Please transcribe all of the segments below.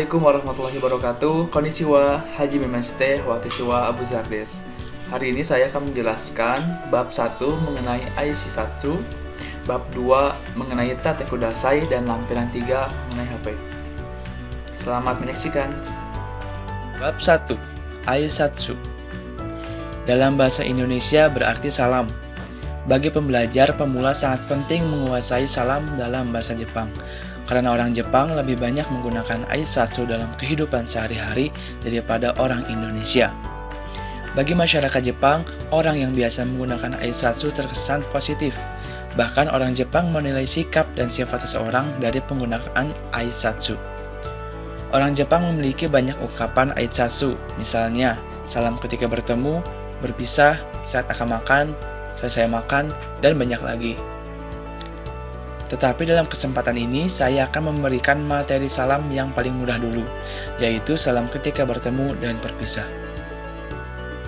Assalamualaikum warahmatullahi wabarakatuh. Konnichiwa, hajime mashite, watashi wa Abuzar desu. Hari ini saya akan menjelaskan bab 1 mengenai Aishisatsu, bab 2 mengenai Tate Kudasai, dan lampiran 3 mengenai HP. Selamat menyaksikan. Bab 1. Aisatsu. Dalam bahasa Indonesia berarti salam. Bagi pembelajar pemula sangat penting menguasai salam dalam bahasa Jepang, karena orang Jepang lebih banyak menggunakan aisatsu dalam kehidupan sehari-hari daripada orang Indonesia. Bagi masyarakat Jepang, orang yang biasa menggunakan aisatsu terkesan positif. Bahkan orang Jepang menilai sikap dan sifat seseorang dari penggunaan aisatsu. Orang Jepang memiliki banyak ungkapan aisatsu, misalnya salam ketika bertemu, berpisah, saat akan makan, selesai makan, dan banyak lagi. Tetapi dalam kesempatan ini, saya akan memberikan materi salam yang paling mudah dulu, yaitu salam ketika bertemu dan berpisah.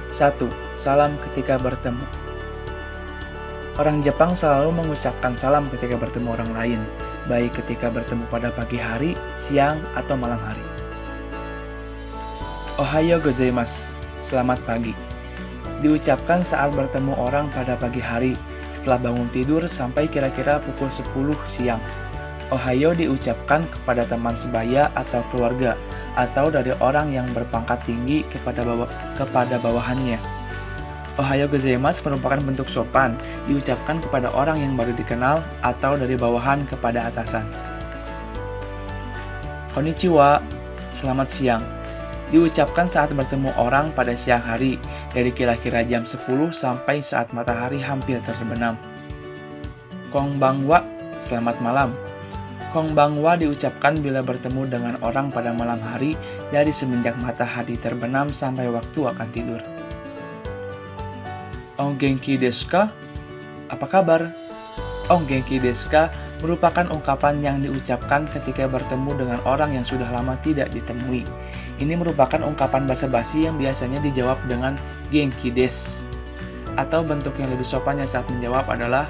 1. Salam ketika bertemu. Orang Jepang selalu mengucapkan salam ketika bertemu orang lain, baik ketika bertemu pada pagi hari, siang, atau malam hari. Ohayo gozaimasu, selamat pagi. Diucapkan saat bertemu orang pada pagi hari, setelah bangun tidur sampai kira-kira pukul 10 siang. Ohayo diucapkan kepada teman sebaya atau keluarga, atau dari orang yang berpangkat tinggi kepada bawahannya. Ohayo gozaimasu merupakan bentuk sopan, diucapkan kepada orang yang baru dikenal atau dari bawahan kepada atasan. Konnichiwa, selamat siang. Diucapkan saat bertemu orang pada siang hari, dari kira-kira jam 10 sampai saat matahari hampir terbenam. Konbanwa, selamat malam. Konbanwa diucapkan bila bertemu dengan orang pada malam hari, dari semenjak matahari terbenam sampai waktu akan tidur. Ongenki desu ka? Apa kabar? Ongenki desu ka merupakan ungkapan yang diucapkan ketika bertemu dengan orang yang sudah lama tidak ditemui. Ini merupakan ungkapan basa-basi yang biasanya dijawab dengan genki desu. Atau bentuk yang lebih sopannya saat menjawab adalah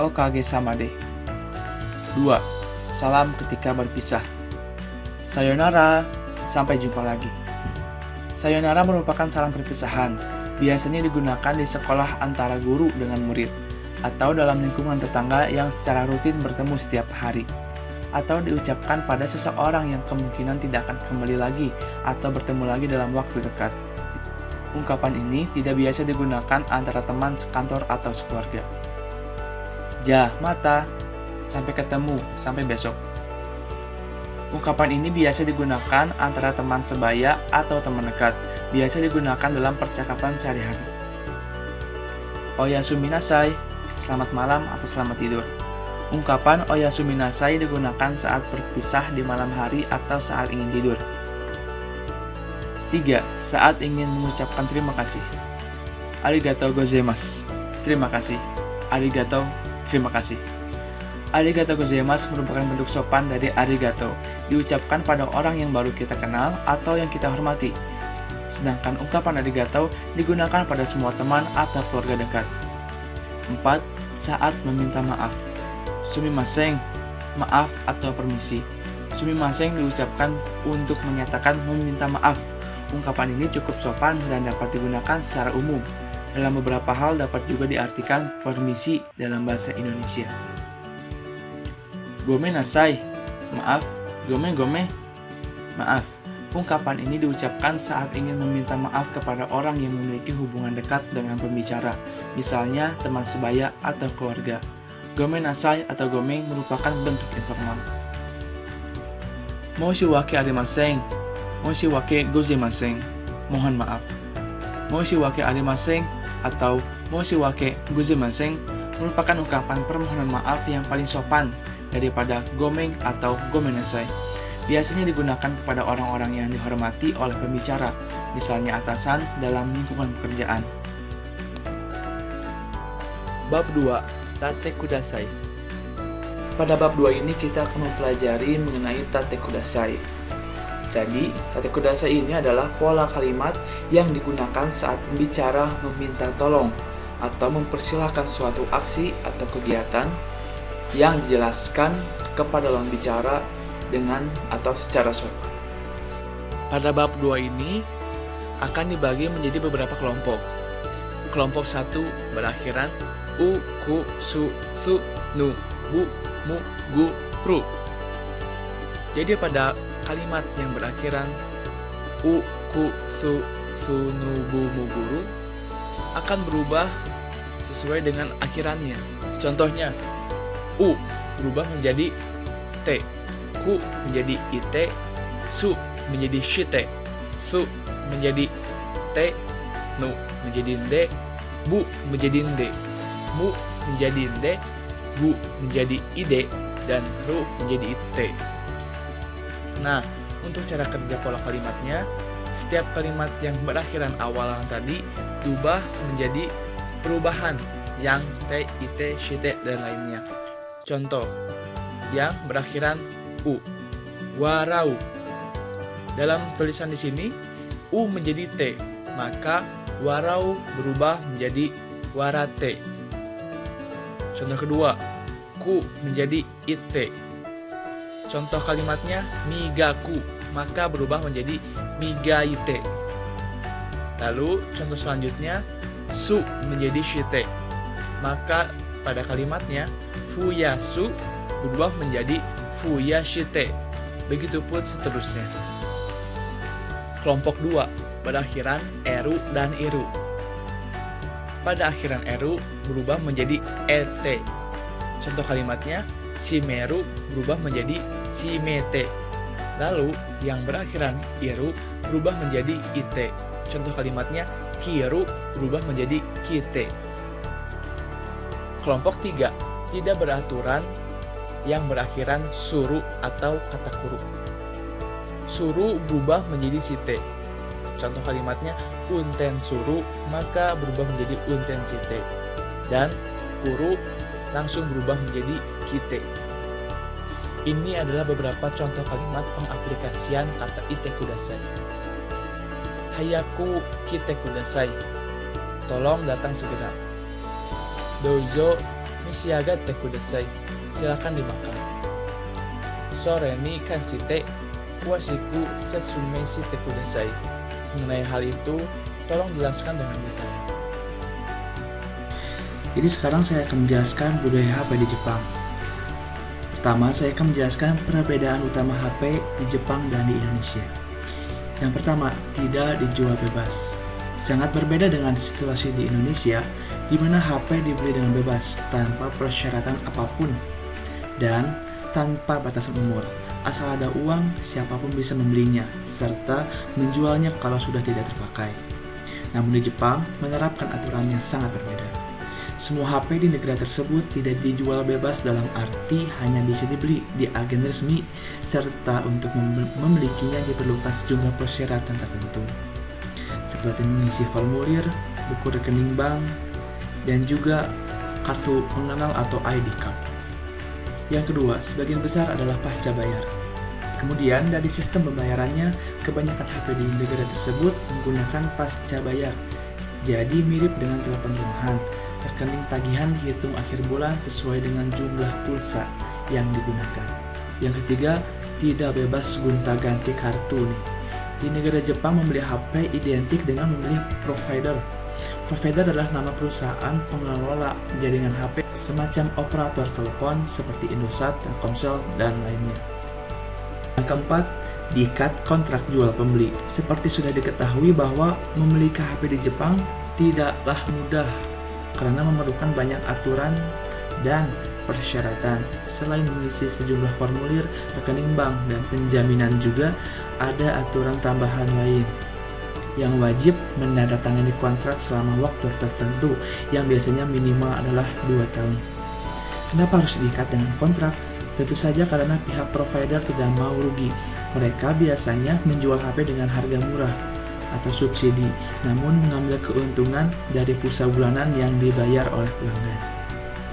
okage-sama de. 2. Salam ketika berpisah. Sayonara, sampai jumpa lagi. Sayonara merupakan salam perpisahan. Biasanya digunakan di sekolah antara guru dengan murid, atau dalam lingkungan tetangga yang secara rutin bertemu setiap hari, atau diucapkan pada seseorang yang kemungkinan tidak akan kembali lagi atau bertemu lagi dalam waktu dekat. Ungkapan ini tidak biasa digunakan antara teman sekantor atau sekeluarga. Ja, mata, sampai ketemu, sampai besok. Ungkapan ini biasa digunakan antara teman sebaya atau teman dekat, biasa digunakan dalam percakapan sehari-hari. Oyasumi nasai, selamat malam atau selamat tidur. Ungkapan oyasumi nasai digunakan saat berpisah di malam hari atau saat ingin tidur. 3. Saat ingin mengucapkan terima kasih. Arigatou gozaimasu, terima kasih. Arigatou, terima kasih. Arigatou gozaimasu merupakan bentuk sopan dari arigatou, diucapkan pada orang yang baru kita kenal atau yang kita hormati. Sedangkan ungkapan arigatou digunakan pada semua teman atau keluarga dekat. 4. Saat meminta maaf. Sumimasen, maaf atau permisi. Sumimasen diucapkan untuk menyatakan meminta maaf. Ungkapan ini cukup sopan dan dapat digunakan secara umum. Dalam beberapa hal dapat juga diartikan permisi dalam bahasa Indonesia. Gomen nasai, maaf. Gomen, maaf. Ungkapan ini diucapkan saat ingin meminta maaf kepada orang yang memiliki hubungan dekat dengan pembicara, misalnya teman sebaya atau keluarga. Gomen nasai atau gomen merupakan bentuk informal. Moshiwake arimasen, moshiwake gozaimasen, mohon maaf. Moshiwake arimasen atau moshiwake gozaimasen merupakan ungkapan permohonan maaf yang paling sopan daripada gomen atau gomen nasai. Biasanya digunakan kepada orang-orang yang dihormati oleh pembicara, misalnya atasan dalam lingkungan pekerjaan. Bab 2. Tate Kudasai. Pada bab 2 ini kita akan mempelajari mengenai Tate Kudasai. Jadi, Tate Kudasai ini adalah pola kalimat yang digunakan saat pembicara meminta tolong atau mempersilahkan suatu aksi atau kegiatan yang dijelaskan kepada lawan bicara dengan atau secara sopan. Pada bab 2 ini akan dibagi menjadi beberapa kelompok. Kelompok 1 berakhiran u, ku, su, nu, bu, mu, gu, ru. Jadi pada kalimat yang berakhiran u, ku, su, nu, bu, mu, guru akan berubah sesuai dengan akhirannya. Contohnya, u berubah menjadi t, ku menjadi it, su menjadi shite, su menjadi te, nu menjadi nde, bu menjadi nde, mu menjadi nde, gu menjadi ide, dan ru menjadi ite. Nah, untuk cara kerja pola kalimatnya, setiap kalimat yang berakhiran awalan tadi diubah menjadi perubahan yang te, ite, shite, dan lainnya. Contoh, yang berakhiran u, warau. Dalam tulisan di sini, u menjadi t, maka warau berubah menjadi warate. Contoh kedua, ku menjadi ite. Contoh kalimatnya migaku, maka berubah menjadi migaite. Lalu contoh selanjutnya, su menjadi shite, maka pada kalimatnya fuyasu berubah menjadi fuyashite. Begitupun seterusnya. Kelompok 2 berakhiran eru dan iru. Pada akhiran eru berubah menjadi et. Contoh kalimatnya si meru berubah menjadi si mete. Lalu yang berakhiran iru berubah menjadi ite. Contoh kalimatnya kiru berubah menjadi kite. Kelompok 3 tidak beraturan yang berakhiran suru atau kata kuru. Suru berubah menjadi site. Contoh kalimatnya unten suru, maka berubah menjadi unten site. Dan kuru langsung berubah menjadi kite. Ini adalah beberapa contoh kalimat pengaplikasian kata ite kudasai. Hayaku kite kudasai. Tolong datang segera. Dozo mishiagate kudasai. Silakan dimakan. Sore ni kanshite kuashiku setsume shite kudasai. Mengenai hal itu, tolong jelaskan dengan detail. Jadi sekarang saya akan menjelaskan budaya HP di Jepang. Pertama, saya akan menjelaskan perbedaan utama HP di Jepang dan di Indonesia. Yang pertama, tidak dijual bebas. Sangat berbeda dengan situasi di Indonesia, di mana HP dibeli dengan bebas tanpa persyaratan apapun dan tanpa batasan umur. Asal ada uang, siapapun bisa membelinya, serta menjualnya kalau sudah tidak terpakai. Namun di Jepang, menerapkan aturan yang sangat berbeda. Semua HP di negara tersebut tidak dijual bebas dalam arti hanya bisa dibeli di agen resmi, serta untuk memilikinya diperlukan sejumlah persyaratan tertentu, seperti mengisi formulir, buku rekening bank, dan juga kartu pengenal atau ID card. Yang kedua, sebagian besar adalah pasca bayar. Kemudian dari sistem pembayarannya, kebanyakan HP di negara tersebut menggunakan pasca bayar. Jadi mirip dengan telepon rumahan, rekening tagihan dihitung akhir bulan sesuai dengan jumlah pulsa yang digunakan. Yang ketiga, tidak bebas gonta-ganti kartu nih. Di negara Jepang membeli HP identik dengan membeli provider. Provider adalah nama perusahaan pengelola jaringan HP semacam operator telepon seperti Indosat, Telkomsel, dan lainnya. Yang keempat, diikat kontrak jual pembeli. Seperti sudah diketahui bahwa memiliki HP di Jepang tidaklah mudah karena memerlukan banyak aturan dan persyaratan. Selain mengisi sejumlah formulir, rekening bank, dan penjaminan juga ada aturan tambahan lain yang wajib menandatangani kontrak selama waktu tertentu yang biasanya minimal adalah 2 tahun. Kenapa harus diikat dengan kontrak? Tentu saja karena pihak provider tidak mau rugi. Mereka biasanya menjual HP dengan harga murah atau subsidi, namun mengambil keuntungan dari pulsa bulanan yang dibayar oleh pelanggan.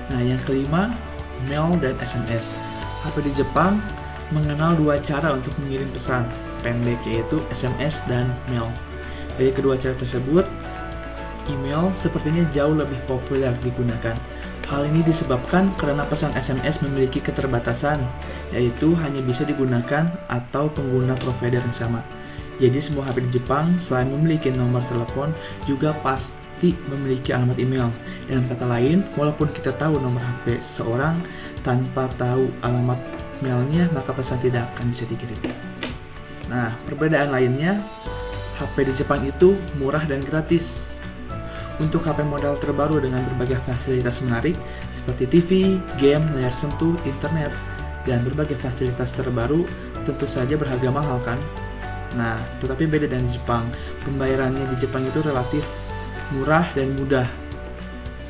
Nah, yang kelima, mail dan SMS. HP di Jepang mengenal 2 cara untuk mengirim pesan pendek, yaitu SMS dan mail. Dari kedua cara tersebut, email sepertinya jauh lebih populer digunakan. Hal ini disebabkan karena pesan SMS memiliki keterbatasan, yaitu hanya bisa digunakan atau pengguna provider yang sama. Jadi semua HP di Jepang selain memiliki nomor telepon juga pasti memiliki alamat email. Dengan kata lain, walaupun kita tahu nomor HP seseorang, tanpa tahu alamat mailnya maka pesan tidak akan bisa dikirim. Nah, perbedaan lainnya, HP di Jepang itu murah dan gratis. Untuk HP model terbaru dengan berbagai fasilitas menarik seperti TV, game, layar sentuh, internet, dan berbagai fasilitas terbaru tentu saja berharga mahal kan? Nah, tetapi beda dengan di Jepang. Pembayarannya di Jepang itu relatif murah dan mudah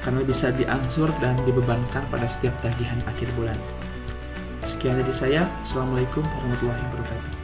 karena bisa diangsur dan dibebankan pada setiap tagihan akhir bulan. Sekian dari saya. Assalamualaikum warahmatullahi wabarakatuh.